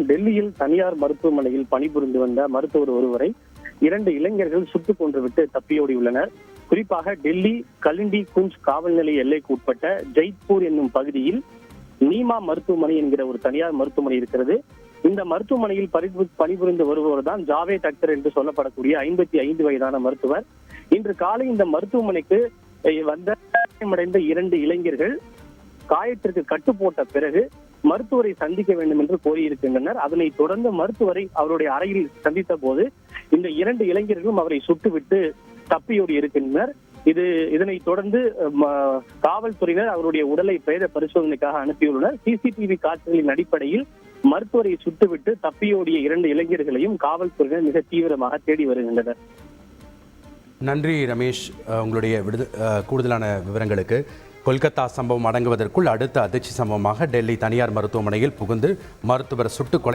டெல்லியில் தனியார் மருத்துவமனையில் பணிபுரிந்து வந்த மருத்துவர் ஒருவரை 2 இளைஞர்கள் சுட்டுக் கொன்றுவிட்டு தப்பியோடியுள்ளனர். குறிப்பாக டெல்லி கலிண்டி குஞ்ச் காவல் நிலைய எல்லைக்கு உட்பட்ட ஜெய்ப்பூர் என்னும் பகுதியில் நீமா மருத்துவமனை என்கிற ஒரு தனியார் மருத்துவமனை இருக்கிறது. இந்த மருத்துவமனையில் பணிபுரிந்து வருபவர் தான் ஜாவேத் அக்தர் என்று சொல்லப்படக்கூடிய 55 வயதான மருத்துவர். இன்று காலை இந்த மருத்துவமனைக்கு வந்த காயமடைந்த 2 இளைஞர்கள் காயத்திற்கு கட்டு போட்ட பிறகு மருத்துவரை சந்திக்க வேண்டும் என்று கோரியிருக்கின்றனர். அதனைத் தொடர்ந்து மருத்துவரை அவருடைய அறையில் சந்தித்த போது இந்த 2 இளைஞர்களும் அவரை சுட்டுவிட்டு தப்பியோடி இருக்கின்றனர். இதனைத் தொடர்ந்து காவல்துறையினர் அவருடைய உடலை பிரேத பரிசோதனைக்காக அனுப்பியுள்ளனர். சிசிடிவி காட்சிகளின் அடிப்படையில் மருத்துவரை சுட்டுவிட்டு தப்பியோடிய 2 இளைஞர்களையும் காவல்துறையினர் மிக தீவிரமாக தேடி வருகின்றனர். நன்றி ரமேஷ், உங்களுடைய கூடுதலான விவரங்களுக்கு. கொல்கத்தா சம்பவம் அடங்குவதற்குள் அடுத்த அதிர்ச்சி சம்பவமாக டெல்லி தனியார் மருத்துவமனையில் புகுந்து மருத்துவர் சுட்டுக் கொலை